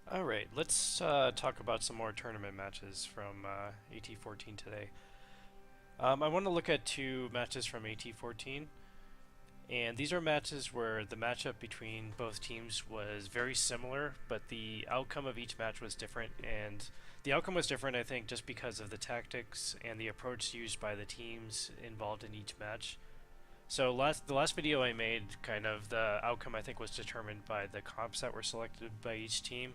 Alright, let's talk about some more tournament matches from AT14 today. I want to look at two matches from AT14, and these are matches where the matchup between both teams was very similar, but the outcome of each match was different, and the outcome was different, I think, just because of the tactics and the approach used by the teams involved in each match. So the last video I made, kind of the outcome I think was determined by the comps that were selected by each team.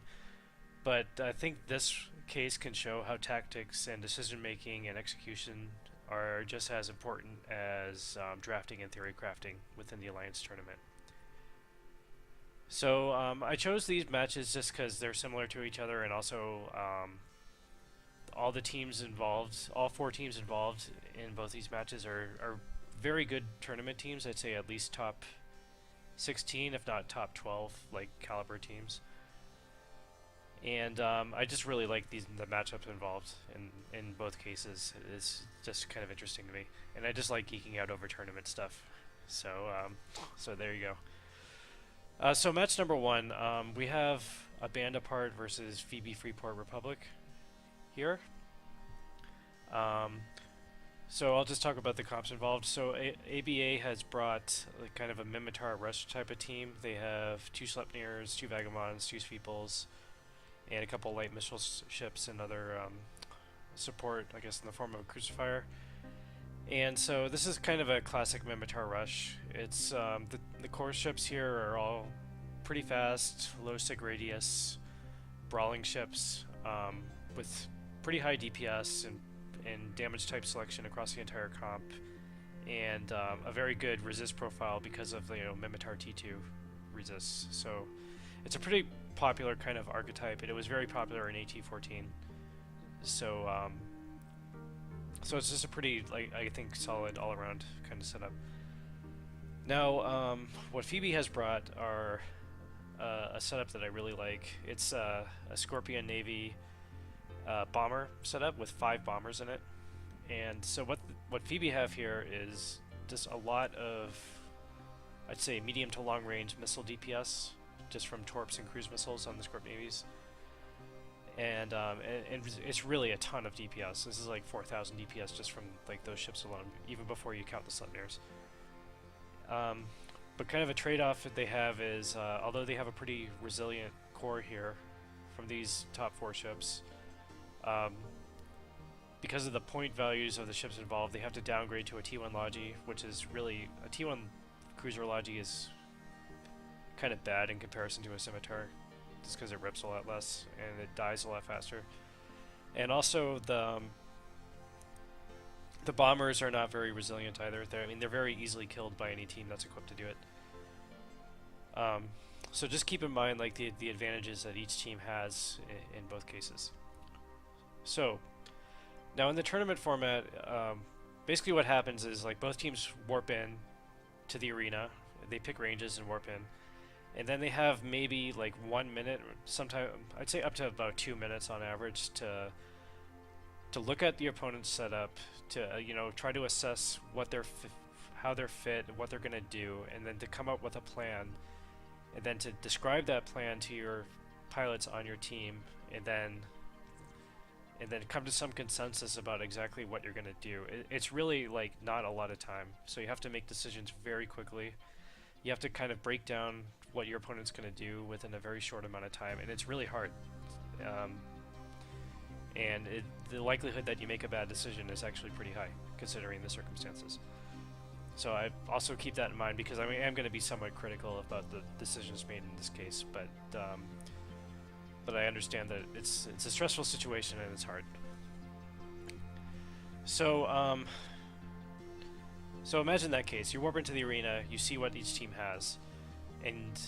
But I think this case can show how tactics and decision making and execution are just as important as drafting and theory crafting within the Alliance tournament. So I chose these matches just because they're similar to each other, and also all the teams involved, all four teams involved in both these matches are very good tournament teams. I'd say at least top 16, if not top 12, like caliber teams. And I just really like the matchups involved in both cases. It's just kind of interesting to me, and I just like geeking out over tournament stuff. So so there you go. So match number one, we have a band apart versus Phoebe Freeport Republic here. Um, so I'll just talk about the comps involved. So ABA has brought like kind of a Minmatar rush type of team. They have two Sleipnirs, two Vagabonds, two Sweeples, and a couple light missile ships and other support, I guess, in the form of a crucifier. And so this is kind of a classic Minmatar rush. It's the core ships here are all pretty fast, low sig radius, brawling ships with pretty high DPS and damage type selection across the entire comp, and a very good resist profile because of the Minmatar T2 resists. So it's a pretty popular kind of archetype, and it was very popular in AT14. So so it's just a pretty, like, I think, solid all-around kind of setup. Now, what Phoebe has brought are a setup that I really like. It's a Scorpion Navy bomber setup with 5 bombers in it. And so what Phoebe have here is just a lot of, I'd say, medium to long range missile DPS, just from torps and cruise missiles on the Scorpion Navies. And it's really a ton of DPS. This is like 4,000 DPS just from like those ships alone, even before you count the Sleipnirs. But kind of a trade-off that they have is, although they have a pretty resilient core here from these top 4 ships, because of the point values of the ships involved, they have to downgrade to a T1 Logi, which is really, a T1 cruiser Logi is kind of bad in comparison to a Scimitar, just because it rips a lot less and it dies a lot faster. And also the bombers are not very resilient either. They're very easily killed by any team that's equipped to do it. So just keep in mind like the advantages that each team has in both cases. So now in the tournament format, basically what happens is like both teams warp in to the arena. They pick ranges and warp in. And then they have maybe like 1 minute, sometime I'd say up to about 2 minutes on average to look at the opponent's setup, to try to assess what how they're fit, what they're gonna do, and then to come up with a plan, and then to describe that plan to your pilots on your team, and then come to some consensus about exactly what you're gonna do. It's really like not a lot of time, so you have to make decisions very quickly. You have to kind of break down what your opponent's going to do within a very short amount of time, and it's really hard. And the likelihood that you make a bad decision is actually pretty high, considering the circumstances. So I also keep that in mind, because I am going to be somewhat critical about the decisions made in this case, but I understand that it's a stressful situation and it's hard. So so imagine that case. You warp into the arena, you see what each team has, and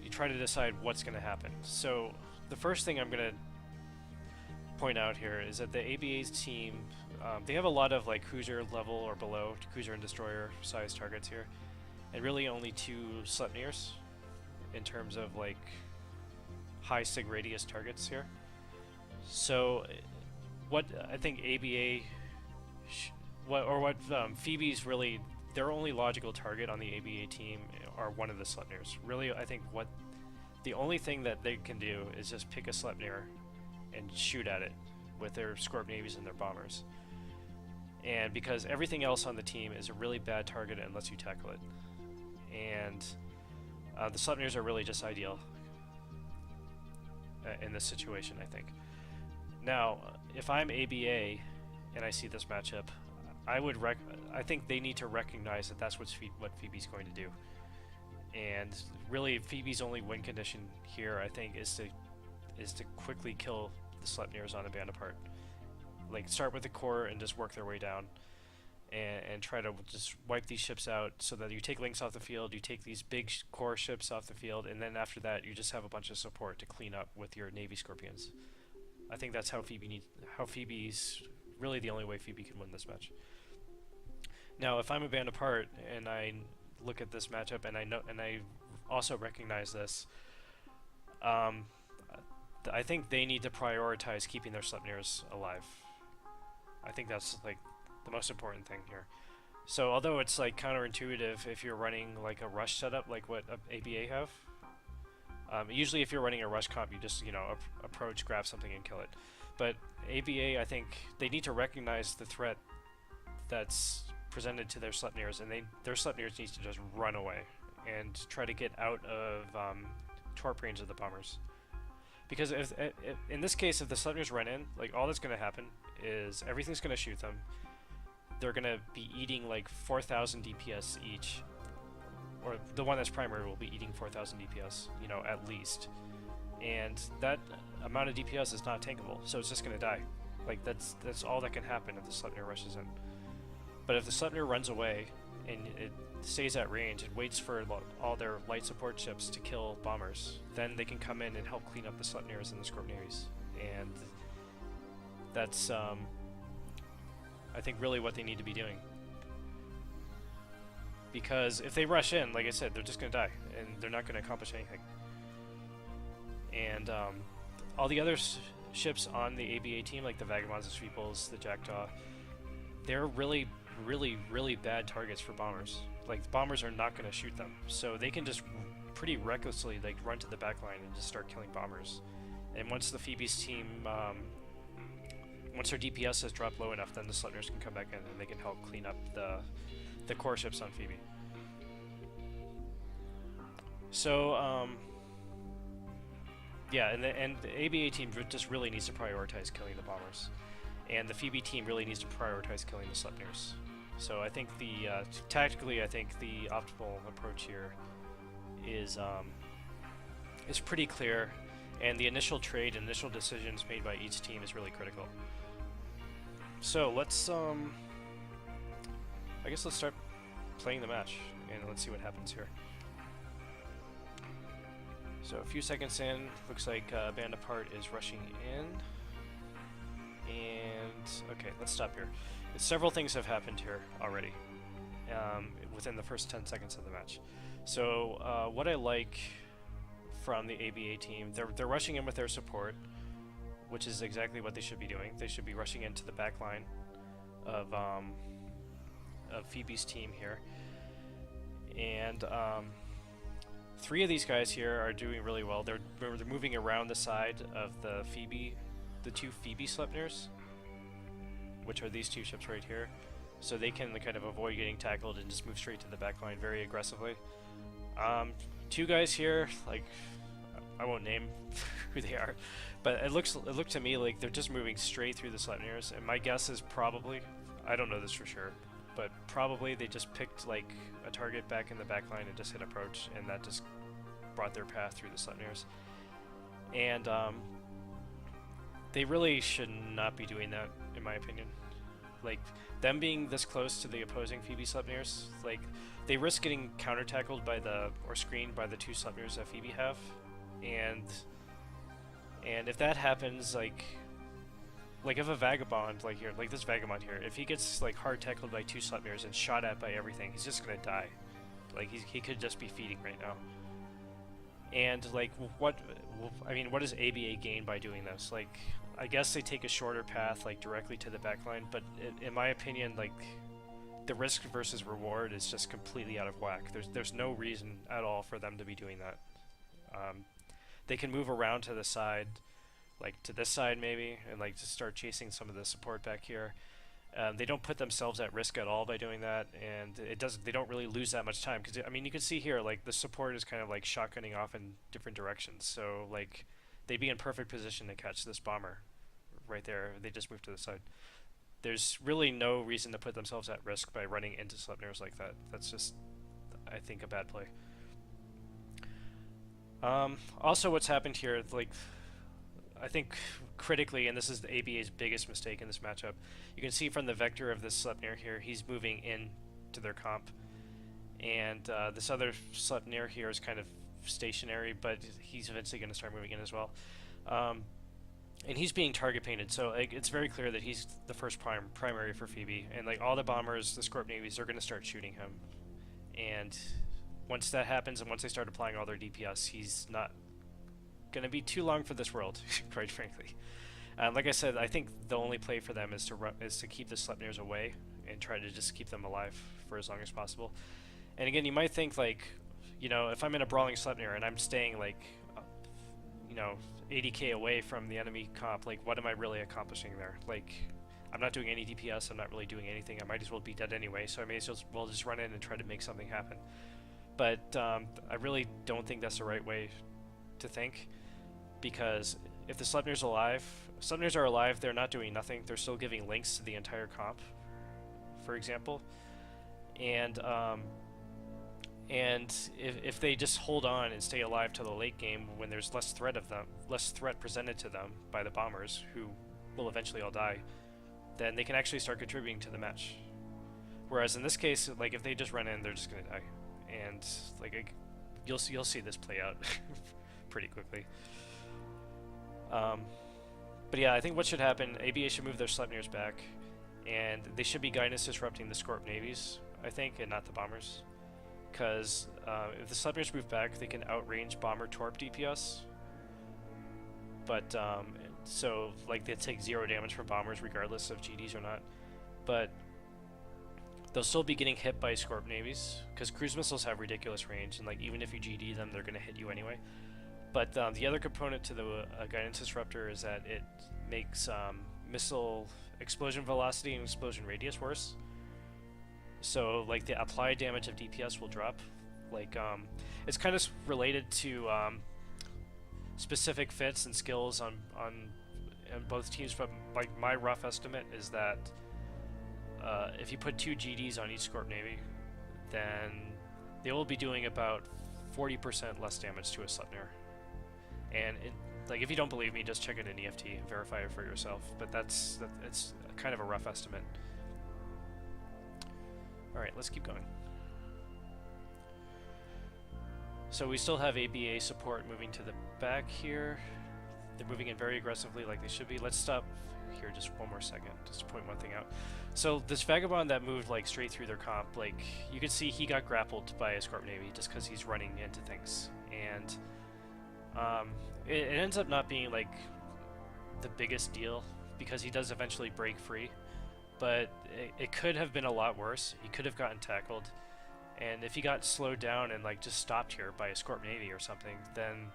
you try to decide what's going to happen. So the first thing I'm going to point out here is that the ABA's team, they have a lot of like cruiser level or below, cruiser and destroyer size targets here, and really only 2 Sleipnirs in terms of like high sig radius targets here. So what I think ABA what Phoebe's really, their only logical target on the ABA team are one of the Sleipnirs. Really, I think what the only thing that they can do is just pick a Sleipnir and shoot at it with their Scorp Navies and their bombers. And because everything else on the team is a really bad target unless you tackle it. And the Sleipnirs are really just ideal in this situation, I think. Now, if I'm ABA and I see this matchup, I think they need to recognize that that's what Phoebe's going to do. And really, Phoebe's only win condition here, I think, is to quickly kill the Sleipnirs on a band apart. Like, start with the core and just work their way down, and try to just wipe these ships out so that you take Lynx off the field, you take these big core ships off the field, and then after that, you just have a bunch of support to clean up with your Navy Scorpions. I think that's how Phoebe's really the only way Phoebe can win this match. Now, if I'm a band apart and I look at this matchup and I also recognize this, I think they need to prioritize keeping their Sleipnirs alive. I think that's like the most important thing here. So although it's like counterintuitive if you're running like a rush setup like what ABA have, usually if you're running a rush comp, you just, you know, approach, grab something and kill it. But ABA, I think they need to recognize the threat that's presented to their Sleipnirs, and their Sleipnirs needs to just run away and try to get out of torp range of the bombers. Because if in this case, if the Sleipnirs run in, like, all that's going to happen is everything's going to shoot them. They're going to be eating like 4,000 DPS each, or the one that's primary will be eating 4,000 DPS, you know, at least. And that amount of DPS is not tankable, so it's just going to die. Like, that's all that can happen if the Sleipnir rushes in. But if the Sleipnir runs away and it stays at range and waits for all their light support ships to kill bombers, then they can come in and help clean up the Sleipnirs and the Scorp Navies. And that's, I think, really what they need to be doing. Because if they rush in, like I said, they're just going to die, and they're not going to accomplish anything. And all the other ships on the ABA team, like the Vagabonds, the Sweeples, the Jackdaw, they're really, really, really bad targets for bombers. Like, the bombers are not going to shoot them, so they can just pretty recklessly like run to the back line and just start killing bombers. And once the Phoebe's team, once their DPS has dropped low enough, then the Sleipnirs can come back in and they can help clean up the core ships on Phoebe. So, yeah, and the ABA team just really needs to prioritize killing the bombers, and the Phoebe team really needs to prioritize killing the Sleipnirs. So I think tactically, I think the optimal approach here is pretty clear, and the initial trade, initial decisions made by each team is really critical. So let's I guess let's start playing the match, and let's see what happens here. So a few seconds in, looks like Band Apart is rushing in. And okay, let's stop here. Several things have happened here already within the first 10 seconds of the match. So what I like from the ABA team, they're rushing in with their support, which is exactly what they should be doing. They should be rushing into the back line of Phoebe's team here. And three of these guys here are doing really well. They're moving around the side of the two Phoebe Sleipnirs, which are these two ships right here. So they can kind of avoid getting tackled and just move straight to the back line very aggressively. Two guys here, like, I won't name who they are, but it looked to me like they're just moving straight through the Sleipnirs, and my guess is probably, I don't know this for sure, but probably they just picked like a target back in the back line and just hit approach, and that just brought their path through the Sleipnirs. And they really should not be doing that, in my opinion. Like, them being this close to the opposing Phoebe Sleipnirs, like, they risk getting counter-tackled by or screened by the two Sleipnirs that Phoebe have, and if that happens, like if a Vagabond, like here, like this Vagabond here, if he gets like hard tackled by two Sleipnirs and shot at by everything, he's just gonna die. Like, he could just be feeding right now. And like, what does ABA gain by doing this? Like, I guess they take a shorter path, like directly to the backline, but in my opinion, like, the risk versus reward is just completely out of whack. There's no reason at all for them to be doing that. they can move around to the side, like to this side maybe, and like just start chasing some of the support back here. They don't put themselves at risk at all by doing that, and it doesn't. They don't really lose that much time because I mean you can see here like the support is kind of like shotgunning off in different directions. So like they'd be in perfect position to catch this bomber right there. They just move to the side. There's really no reason to put themselves at risk by running into Sleipnirs like that. That's just, I think, a bad play. Also, what's happened here, like, I think critically, and this is the ABA's biggest mistake in this matchup, you can see from the vector of this Sleipnir here, he's moving in to their comp. And this other Sleipnir here is kind of stationary, but he's eventually going to start moving in as well. And he's being target painted, so like, it's very clear that he's the first primary for Phoebe. And like all the bombers, the Scorp Navies, are going to start shooting him. And once that happens, and once they start applying all their DPS, he's not going to be too long for this world, quite frankly. Like I said, I think the only play for them is to keep the Sleipnirs away and try to just keep them alive for as long as possible. And again, you might think like, you know, if I'm in a brawling Sleipnir and I'm staying like, you know, 80k away from the enemy comp, like what am I really accomplishing there? Like, I'm not doing any DPS, I'm not really doing anything, I might as well be dead anyway, so I may as well just run in and try to make something happen. But I really don't think that's the right way to think, because if the Sleipnirs are alive, they're not doing nothing, they're still giving links to the entire comp, for example. And if they just hold on and stay alive to the late game when there's less threat presented to them by the bombers, who will eventually all die, then they can actually start contributing to the match. Whereas in this case, like if they just run in, they're just gonna die, and like you'll see this play out pretty quickly. But yeah, I think what should happen, ABA should move their Sleipnirs back, and they should be guidance disrupting the Scorp Navies, I think, and not the bombers. Because if the Sleipnirs move back, they can outrange bomber torp DPS. But so like they take 0 damage from bombers regardless of GDs or not. But they'll still be getting hit by Scorp Navies because cruise missiles have ridiculous range, and like even if you GD them, they're gonna hit you anyway. But the other component to the guidance disruptor is that it makes missile explosion velocity and explosion radius worse. So like the applied damage of DPS will drop. Like it's kind of related to specific fits and skills on both teams, but like my rough estimate is that if you put 2 GDs on each Scorp Navy, then they will be doing about 40% less damage to a Sleipnir. And like if you don't believe me, just check it in EFT and verify it for yourself. But it's kind of a rough estimate. Alright, let's keep going. So we still have ABA support moving to the back here. They're moving in very aggressively like they should be. Let's stop here just one more second, just to point one thing out. So this Vagabond that moved like straight through their comp, like you could see he got grappled by a Scorp Navy just because he's running into things. And it ends up not being like the biggest deal because he does eventually break free. But it could have been a lot worse. He could have gotten tackled, and if he got slowed down and like just stopped here by a Scorp Navy or something, then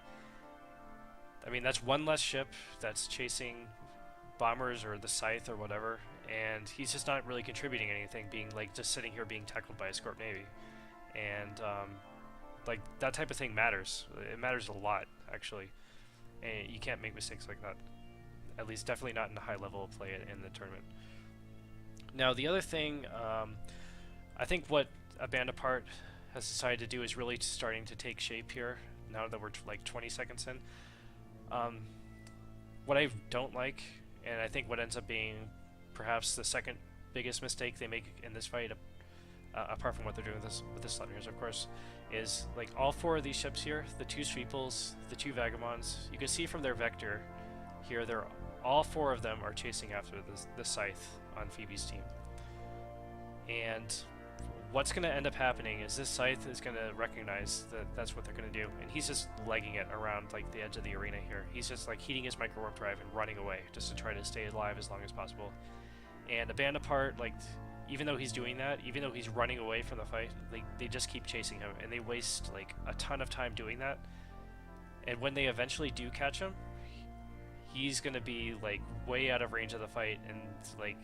I mean that's one less ship that's chasing bombers or the Scythe or whatever, and he's just not really contributing anything, being like just sitting here being tackled by a Scorp Navy. And like that type of thing matters. It matters a lot actually, and you can't make mistakes like that. At least definitely not in a high level of play in the tournament. Now the other thing, I think what A Band Apart has decided to do is really starting to take shape here, now that we're like 20 seconds in. What I don't like, and I think what ends up being perhaps the second biggest mistake they make in this fight, apart from what they're doing with the Sleipnirs of course, is like all 4 of these ships here, the 2 Sweeples, the 2 Vagabonds, you can see from their vector here, all 4 of them are chasing after the Scythe on Phoebe's team. And what's going to end up happening is this Scythe is going to recognize that that's what they're going to do, and he's just legging it around like the edge of the arena here. He's just like heating his micro warp drive and running away just to try to stay alive as long as possible. And A Band Apart, like even though he's doing that, even though he's running away from the fight, they just keep chasing him, and they waste like a ton of time doing that. And when they eventually do catch him, he's gonna be like way out of range of the fight, and like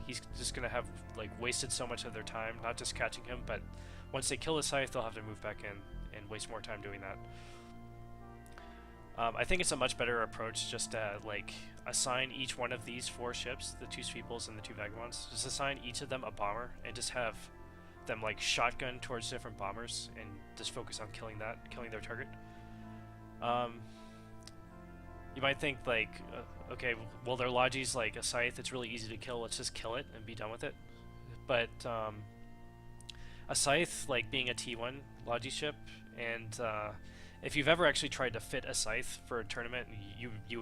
he's just gonna have like wasted so much of their time, not just catching him, but once they kill the scythe, they'll have to move back in and waste more time doing that. I think it's a much better approach just to like assign each one of these 4 ships, the 2 Sweeples and the 2 Vagabonds, just assign each of them a bomber and just have them like shotgun towards different bombers and just focus on killing their target. You might think like, okay, well their Logi's like a scythe, it's really easy to kill, let's just kill it and be done with it. But a scythe, like being a T1 Logi ship, and if you've ever actually tried to fit a scythe for a tournament, you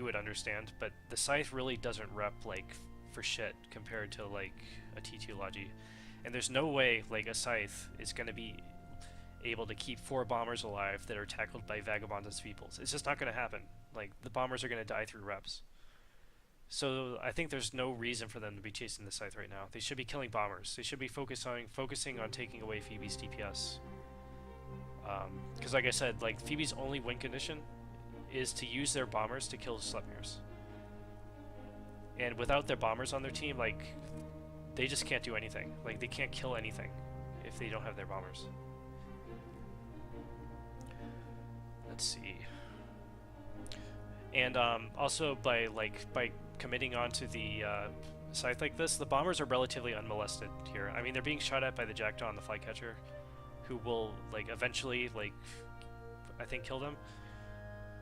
would understand. But the scythe really doesn't rep like for shit compared to like a T2 Logi, and there's no way like a scythe is going to be able to keep 4 bombers alive that are tackled by Vagabonds and Sweeples. It's just not going to happen. Like the bombers are going to die through reps. So I think there's no reason for them to be chasing the scythe right now. They should be killing bombers. They should be focusing on taking away Phoebe's DPS. Because like I said, like Phoebe's only win condition is to use their bombers to kill Sleipnirs. And without their bombers on their team, like they just can't do anything. Like they can't kill anything if they don't have their bombers. Let's see. And also by committing onto the scythe like this, the bombers are relatively unmolested here. I mean, they're being shot at by the Jackdaw and the Flycatcher, who will like eventually I think kill them.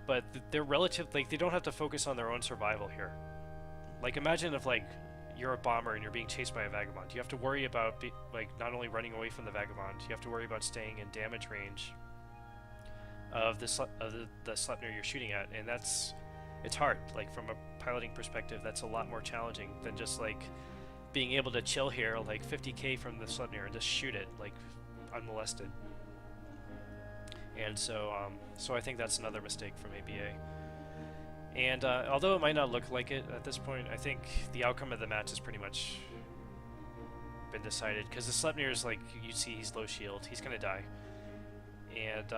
But they're they don't have to focus on their own survival here. Like imagine if like you're a bomber and you're being chased by a Vagabond. You have to worry about not only running away from the Vagabond, you have to worry about staying in damage range of the Sleipnir you're shooting at, and it's hard. Like from a piloting perspective, that's a lot more challenging than just like being able to chill here like 50k from the Sleipnir and just shoot it like unmolested. And so I think that's another mistake from ABA. And although it might not look like it at this point, I think the outcome of the match has pretty much been decided, because the Sleipnir is like, you see he's low shield, he's gonna die. And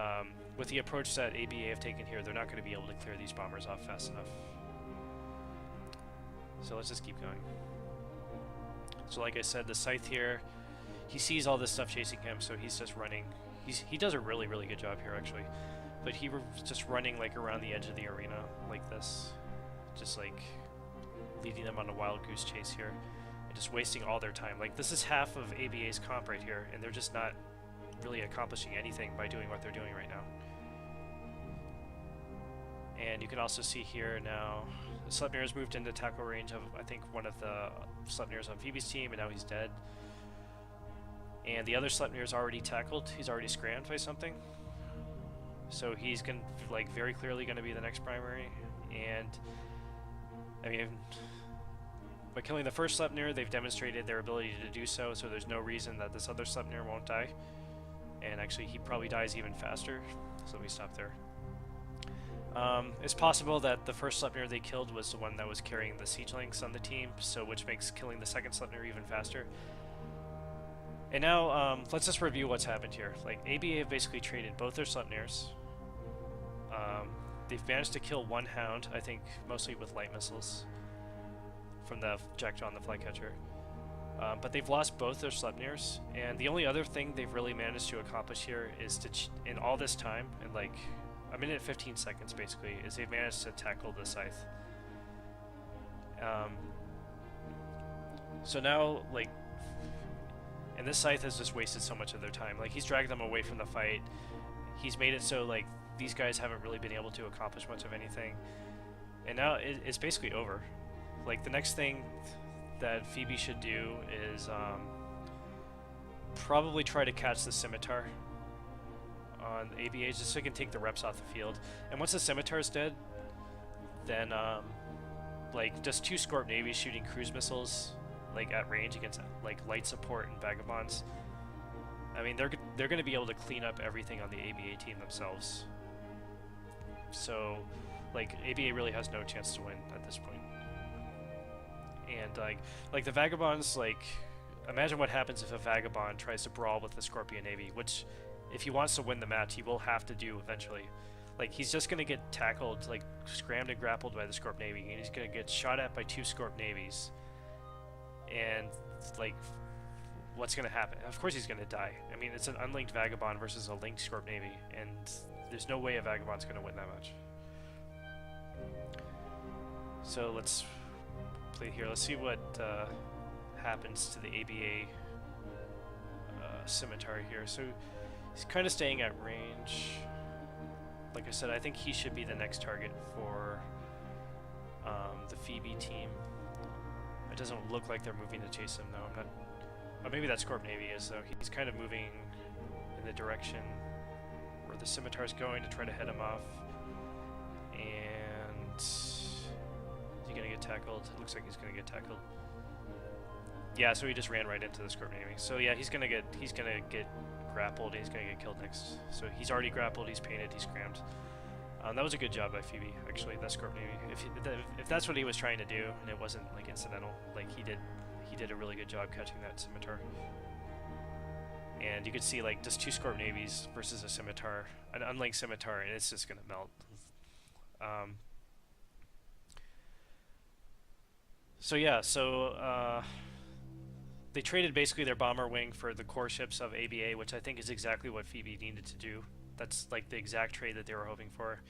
with the approach that ABA have taken here, they're not going to be able to clear these bombers off fast enough. So let's just keep going. So like I said, the scythe here, he sees all this stuff chasing him, so he's just running. He does a really, really good job here, actually. But he was just running like around the edge of the arena like this. Just like leading them on a wild goose chase here. And just wasting all their time. Like this is half of ABA's comp right here, and they're just not really accomplishing anything by doing what they're doing right now. And you can also see here now, the Sleipnir has moved into tackle range of, I think, one of the Sleipnirs on Phoebe's team, and now he's dead. And the other Sleipnir is already tackled. He's already scrammed by something. So he's very clearly going to be the next primary. And I mean, by killing the first Sleipnir, they've demonstrated their ability to do so. So there's no reason that this other Sleipnir won't die. And actually, he probably dies even faster. So let me stop there. It's possible that the first Sleipnir they killed was the one that was carrying the siege links on the team, so which makes killing the second Sleipnir even faster. And now, let's just review what's happened here. Like, ABA have basically traded both their Sleipnirs. They've managed to kill one Hound, I think mostly with light missiles from the Jackdaw and the Flycatcher. But they've lost both their Sleipnirs, and the only other thing they've really managed to accomplish here is to, in all this time, in like a minute 15 seconds basically, is they've managed to tackle the scythe. So now, like, and this scythe has just wasted so much of their time. Like, he's dragged them away from the fight. He's made it so, like, these guys haven't really been able to accomplish much of anything. And now it's basically over. Like, the next thing that Phoebe should do is probably try to catch the Scimitar on ABA, just so he can take the reps off the field. And once the Scimitar's dead, then like just 2 Scorp Navies shooting cruise missiles like at range against like light support and Vagabonds. I mean, they're going to be able to clean up everything on the ABA team themselves. So like ABA really has no chance to win at this point. And like the Vagabonds, like, imagine what happens if a Vagabond tries to brawl with the Scorpion Navy, which if he wants to win the match, he will have to do eventually. Like, he's just gonna get tackled, like, scrammed and grappled by the Scorp Navy, and he's gonna get shot at by 2 Scorp Navies. And, like, what's gonna happen? Of course he's gonna die. I mean, it's an unlinked Vagabond versus a linked Scorp Navy, and there's no way a Vagabond's gonna win that match. So let's play here. Let's see what happens to the ABA Scimitar here. So he's kind of staying at range. Like I said, I think he should be the next target for the Phoebe team. It doesn't look like they're moving to chase him, though. I'm not. Oh, maybe that Scorp Navy is, though. He's kind of moving in the direction where the Scimitar's going to try to head him off. And is he gonna get tackled? It looks like he's gonna get tackled. Yeah, so he just ran right into the Scorp Navy. So yeah, he's gonna get grappled, and he's gonna get killed next. So he's already grappled, he's painted, he's scrammed. That was a good job by Phoebe, actually, that Scorp Navy. If that's what he was trying to do, and it wasn't like incidental, like he did a really good job catching that Scimitar. And you could see like just 2 Scorp Navies versus a Scimitar, an unlinked Scimitar, and it's just gonna melt. So yeah, they traded basically their bomber wing for the core ships of ABA, which I think is exactly what Phoebe needed to do. That's like the exact trade that they were hoping for.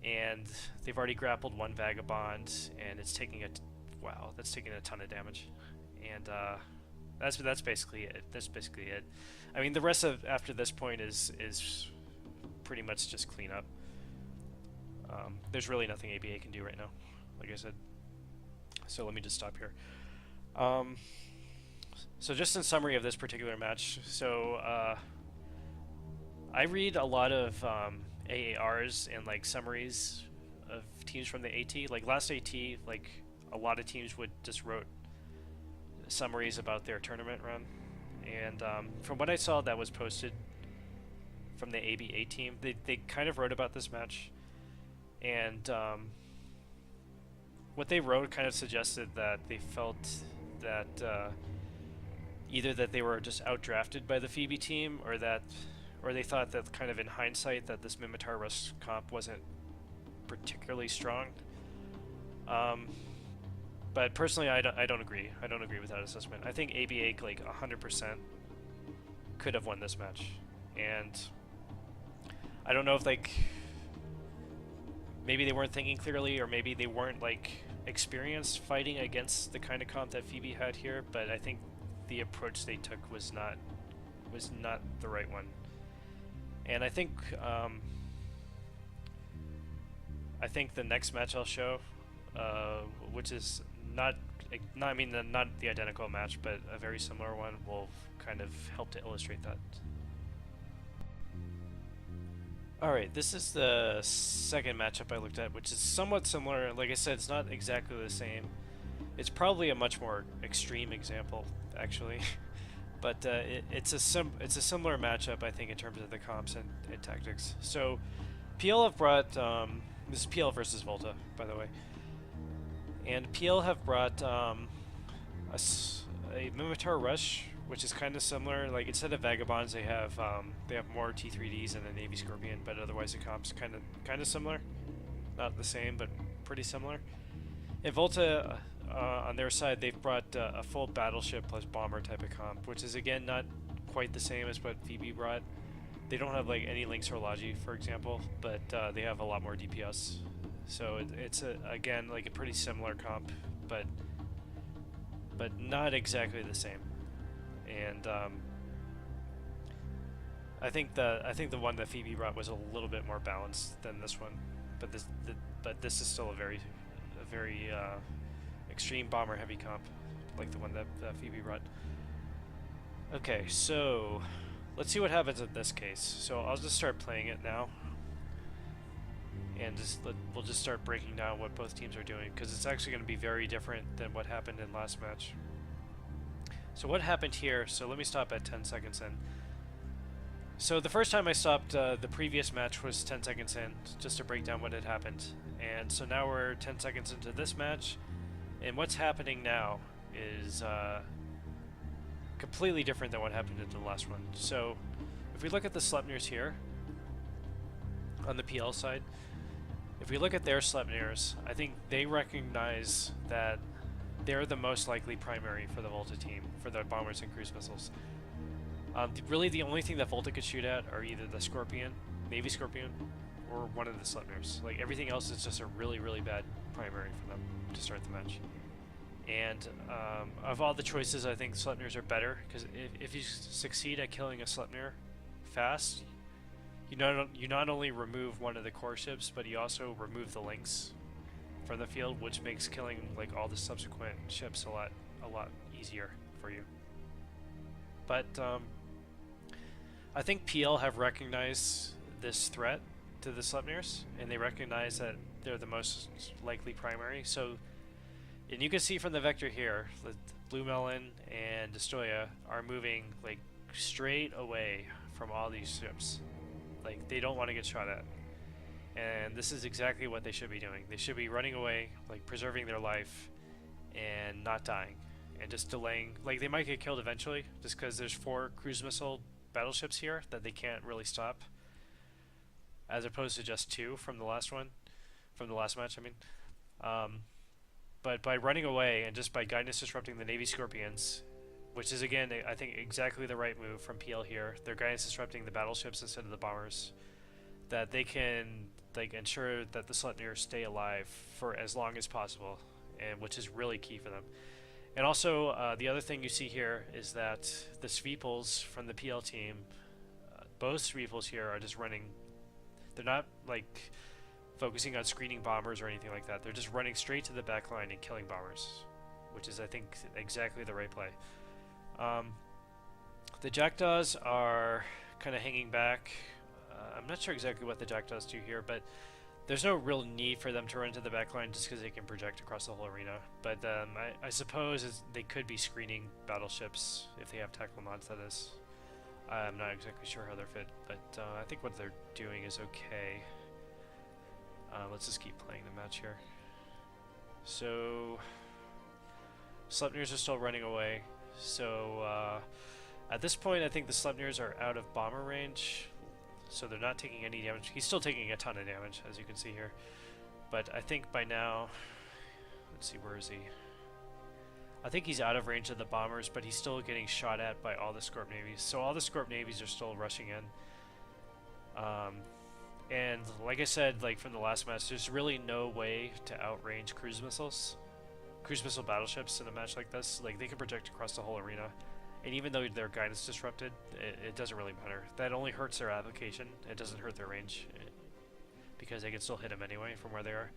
And they've already grappled 1 Vagabond, and it's taking wow, that's taking a ton of damage. And that's basically it. That's basically it. I mean, the rest of after this point is pretty much just cleanup. There's really nothing ABA can do right now, like I said. So let me just stop here. So just in summary of this particular match, so I read a lot of AARs and like summaries of teams from the AT. Like last AT, like a lot of teams would just wrote summaries about their tournament run, and from what I saw that was posted from the ABA team, they kind of wrote about this match, and what they wrote kind of suggested that they felt that either that they were just outdrafted by the Phoebe team, or they thought that kind of in hindsight that this Minmatar Rush comp wasn't particularly strong. But personally, I don't agree. I don't agree with that assessment. I think ABA like 100% could have won this match, and I don't know if like maybe they weren't thinking clearly, or maybe they weren't like experienced fighting against the kind of comp that Phoebe had here. But I think the approach they took was not the right one. And I think the next match I'll show, which is not the identical match, but a very similar one, will kind of help to illustrate that. Alright, this is the second matchup I looked at, which is somewhat similar. Like I said, it's not exactly the same. It's probably a much more extreme example, actually. But it's a similar matchup, I think, in terms of the comps and tactics. So PL have brought this is PL versus Volta, by the way, and PL have brought a Minmatar Rush, which is kind of similar. Like instead of Vagabonds, they have more T3Ds and a Navy Scorpion, but otherwise the comp's kind of similar, not the same, but pretty similar. And Volta, on their side, they've brought a full battleship plus bomber type of comp, which is again not quite the same as what Phoebe brought. They don't have like any links or logi, for example, but they have a lot more DPS. So it's again like a pretty similar comp, but not exactly the same. And I think the one that Phoebe brought was a little bit more balanced than this one, but this is still a very extreme bomber heavy comp, like the one that Phoebe brought. Okay, so let's see what happens in this case. So I'll just start playing it now, and we'll just start breaking down what both teams are doing, because it's actually going to be very different than what happened in last match. So what happened here, so let me stop at 10 seconds in. So the first time I stopped the previous match was 10 seconds in, just to break down what had happened. And so now we're 10 seconds into this match, and what's happening now is completely different than what happened in the last one. So if we look at the Sleipnirs here, on the PL side. If we look at their Sleipnirs, I think they recognize that they're the most likely primary for the Volta team, for the bombers and cruise missiles. Really, the only thing that Volta could shoot at are either the Scorpion, Navy Scorpion, or one of the Sleipnirs. Like, everything else is just a really, really bad primary for them to start the match. And of all the choices, I think Sleipnirs are better, because if you succeed at killing a Sleipnir fast, you not only remove one of the core ships, but you also remove the links from the field, which makes killing like all the subsequent ships a lot easier for you. But I think PL have recognized this threat to the Sleipnirs, and they recognize that they're the most likely primary. So, and you can see from the vector here, that Blue Melon and Destoya are moving like straight away from all these ships. Like, they don't want to get shot at. And this is exactly what they should be doing. They should be running away, like preserving their life and not dying, and just delaying. Like, they might get killed eventually just because there's 4 cruise missile battleships here that they can't really stop, as opposed to just 2 from the last match, I mean. But by running away and just by guidance disrupting the Navy Scorpions, which is again, I think, exactly the right move from PL here. They're guidance disrupting the battleships instead of the bombers, that they can like ensure that the Sleipnir stay alive for as long as possible, and which is really key for them. And also, the other thing you see here is that the Sveeples from the PL team, both Sveeples here are just running. They're not like focusing on screening bombers or anything like that. They're just running straight to the back line and killing bombers, which is, I think, exactly the right play. The Jackdaws are kind of hanging back. I'm not sure exactly what the Jackdaws do here, but there's no real need for them to run to the back line just because they can project across the whole arena. But I suppose they could be screening battleships if they have tactical mods, that is. I'm not exactly sure how they're fit, but I think what they're doing is okay. Let's just keep playing the match here. So, Sleipnirs are still running away. So, at this point, I think the Sleipnirs are out of bomber range, so they're not taking any damage. He's still taking a ton of damage, as you can see here. But I think by now, let's see, where is he? I think he's out of range of the bombers, but he's still getting shot at by all the Scorp Navies. So all the Scorp Navies are still rushing in. And like I said, like from the last match, there's really no way to outrange cruise missile battleships in a match like this. Like, they can project across the whole arena, and even though their guidance disrupted, it doesn't really matter. That only hurts their application. It doesn't hurt their range, because they can still hit them anyway from where they are.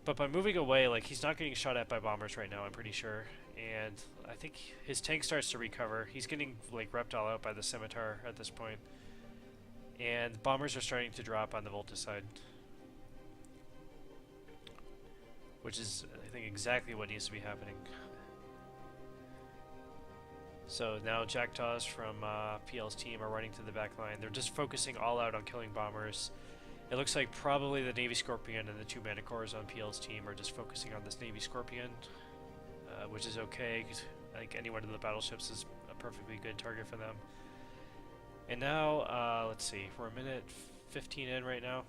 But by moving away, like, he's not getting shot at by bombers right now, I'm pretty sure. And I think his tank starts to recover. He's getting like repped all out by the Scimitar at this point. And bombers are starting to drop on the Volta side, which is, I think, exactly what needs to be happening. So now Jackdaws from PL's team are running to the back line. They're just focusing all out on killing bombers. It looks like probably the Navy Scorpion and the 2 Manticores on PL's team are just focusing on this Navy Scorpion, which is okay, because like any one of the battleships is a perfectly good target for them. And now, let's see, we're a minute 15 in right now.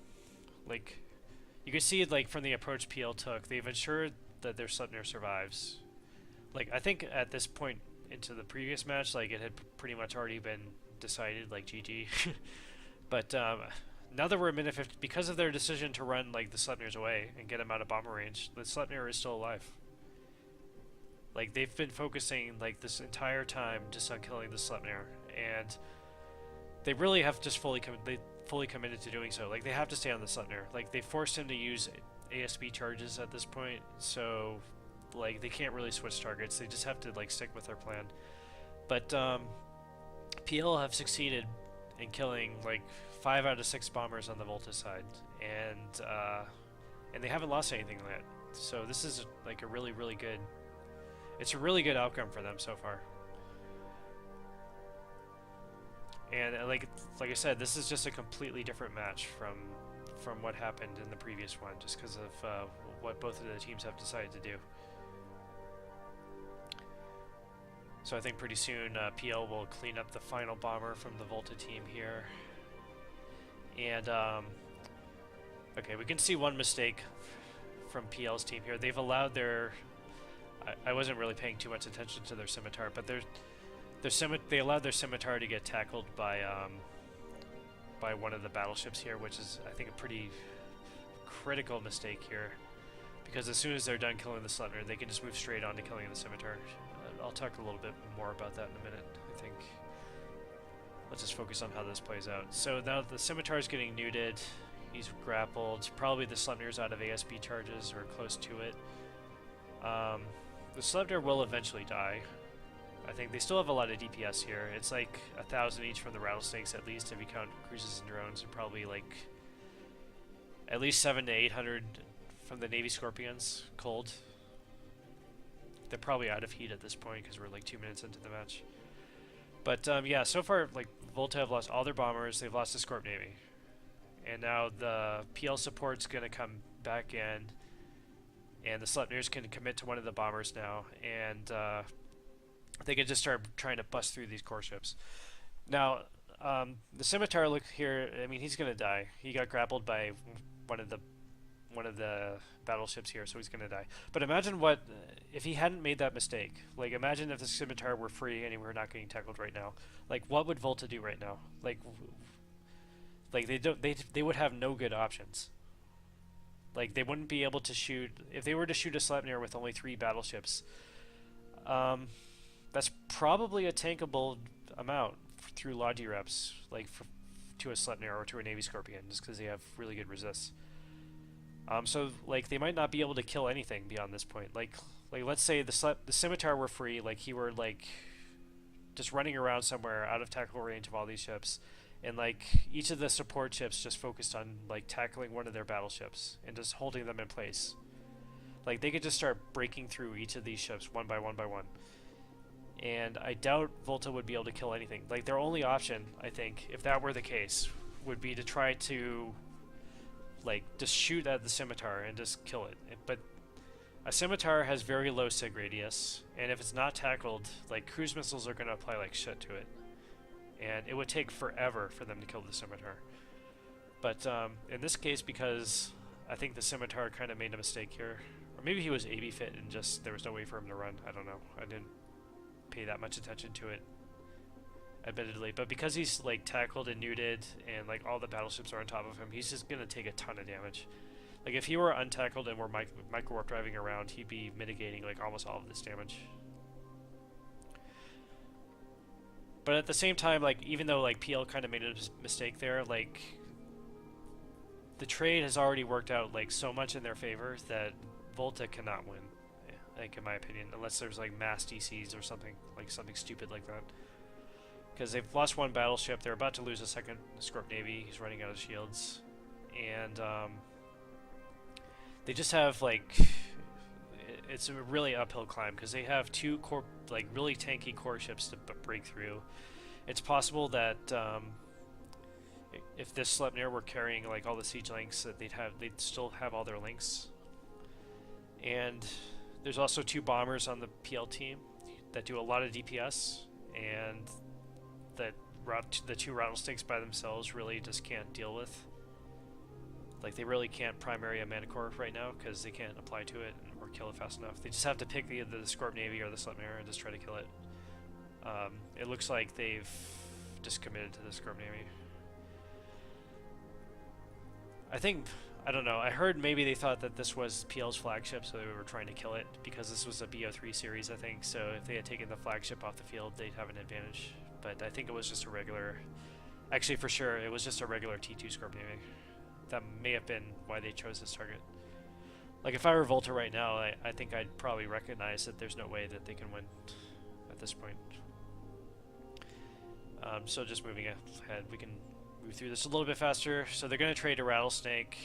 Like, you can see, like, from the approach PL took, they've ensured that their Sleipnir survives. Like, I think at this point into the previous match, like, it had pretty much already been decided, like, GG. But now that we're a minute 50, because of their decision to run, like, the Sleipnirs away and get them out of bomber range, the Sleipnir is still alive. Like, they've been focusing, like, this entire time just on killing the Sleipnir, and they really have just fully committed to doing so. Like, they have to stay on the Sleipnir. Like, they forced him to use ASB charges at this point, so like they can't really switch targets. They just have to like stick with their plan. But PL have succeeded in killing like 5 out of 6 bombers on the Volta side, and they haven't lost anything yet. So this is like a really good. It's a really good outcome for them so far. And like I said, this is just a completely different match from what happened in the previous one, just because of what both of the teams have decided to do. So I think pretty soon PL will clean up the final bomber from the Volta team here. And okay, we can see one mistake from PL's team here. They've allowed their I wasn't really paying too much attention to their scimitar, but they allowed their scimitar to get tackled by one of the battleships here, which is, I think, a pretty critical mistake here, because as soon as they're done killing the Sleipnir, they can just move straight on to killing the scimitar. I'll talk a little bit more about that in a minute, I think. Let's just focus on how this plays out. So now the scimitar is getting neuted. He's grappled. Probably the Sleipnir's out of ASB charges or close to it. The Sleipnir will eventually die. I think they still have a lot of DPS here. It's like 1,000 each from the rattlesnakes at least, if you count cruisers and drones, and probably like at least 700 to 800 from the Navy Scorpions, cold. They're probably out of heat at this point because we're like 2 minutes into the match. But yeah, so far, like, Volta have lost all their bombers, they've lost the Scorp Navy. And now the PL support's gonna come back in, and the Sleipnirs can commit to one of the bombers now, and they can just start trying to bust through these core ships. Now, the Scimitar, look here, I mean, he's gonna die. He got grappled by one of the battleships here, so he's gonna die. But imagine what if he hadn't made that mistake. Like, imagine if the Scimitar were free and we were not getting tackled right now. Like, what would Volta do right now? Like they would have no good options. Like, they wouldn't be able to shoot if they were to shoot a Sleipnir with only 3 battleships. That's probably a tankable amount through Logi reps, like to a Sleipnir or to a Navy Scorpion, just because they have really good resists. So like they might not be able to kill anything beyond this point. Like let's say the Scimitar were free, like he were like just running around somewhere out of tackle range of all these ships, and like each of the support ships just focused on like tackling one of their battleships and just holding them in place. Like they could just start breaking through each of these ships one by one by one. And I doubt Volta would be able to kill anything. Like, their only option, I think, if that were the case, would be to try to, like, just shoot at the Scimitar and just kill it. But a Scimitar has very low sig radius, and if it's not tackled, like, cruise missiles are going to apply like shit to it. And it would take forever for them to kill the Scimitar. But in this case, because I think the Scimitar kind of made a mistake here, or maybe he was AB fit and just there was no way for him to run. I don't know. I didn't pay that much attention to it, admittedly, but because he's like tackled and neuted and like all the battleships are on top of him, he's just gonna take a ton of damage. Like if he were untackled and were micro warp driving around, he'd be mitigating like almost all of this damage. But at the same time, like even though like PL kind of made a mistake there, like the trade has already worked out like so much in their favor that Volta cannot win, like in my opinion, unless there's like mass DCs or something stupid like that. Because they've lost one battleship, they're about to lose a second Scorp Navy, he's running out of shields, and they just have like it's a really uphill climb because they have 2 core, like really tanky core ships to break through. It's possible that if this Sleipnir were carrying like all the siege links, that they'd still have all their links. And there's also 2 bombers on the PL team that do a lot of DPS, and that the 2 rattlesnakes by themselves really just can't deal with. Like, they really can't primary a Manicore right now because they can't apply to it or kill it fast enough. They just have to pick the Scorp Navy or the Sleipnir and just try to kill it. It looks like they've just committed to the Scorp Navy. I don't know, I heard maybe they thought that this was PL's flagship, so they were trying to kill it, because this was a BO3 series, I think, so if they had taken the flagship off the field, they'd have an advantage. But I think it was just a regular, actually for sure, it was just a regular T2 Scorp Navy. That may have been why they chose this target. Like, if I were Volta right now, I think I'd probably recognize that there's no way that they can win at this point. So just moving ahead, we can move through this a little bit faster. So they're going to trade a rattlesnake.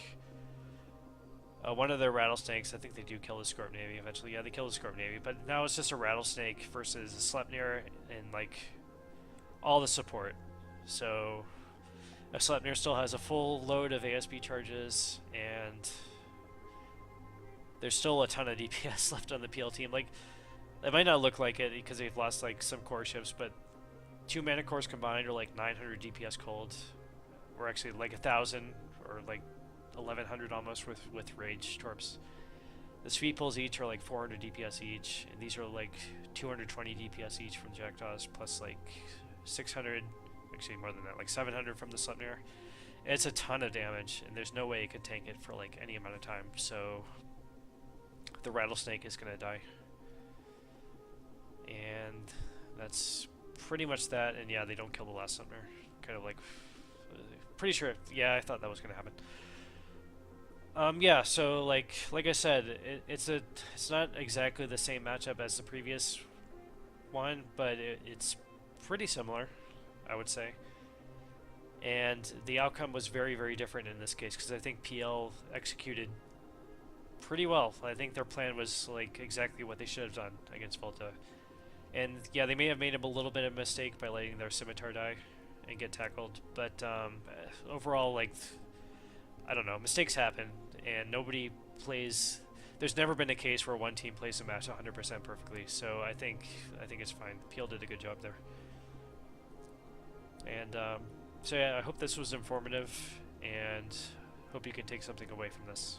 One of their rattlesnakes, I think they do kill the Scorp Navy eventually. Yeah, they kill the Scorp Navy, but now it's just a rattlesnake versus a Sleipnir and like all the support. So a Sleipnir still has a full load of ASB charges, and there's still a ton of DPS left on the PL team. Like, it might not look like it because they've lost like some core ships, but 2 mana cores combined are like 900 DPS cold, or actually like 1,000 or like 1,100 almost with rage torps. The speed pulls each are like 400 DPS each, and these are like 220 DPS each from Jackdaws, plus like 600, actually more than that, like 700 from the Sleipnir. It's a ton of damage, and there's no way it could tank it for like any amount of time, so the Rattlesnake is gonna die. And that's pretty much that, and yeah, they don't kill the last Sleipnir. Kind of like, pretty sure, yeah, I thought that was gonna happen. Yeah, so like I said, it's not exactly the same matchup as the previous one, but it's pretty similar, I would say. And the outcome was very, very different in this case, because I think PL executed pretty well. I think their plan was like exactly what they should have done against Volta. And yeah, they may have made a little bit of a mistake by letting their Scimitar die and get tackled, but overall, like, I don't know, mistakes happen, and nobody plays. There's never been a case where one team plays a match 100% perfectly, so I think it's fine. PL did a good job there. And so yeah, I hope this was informative, and hope you can take something away from this.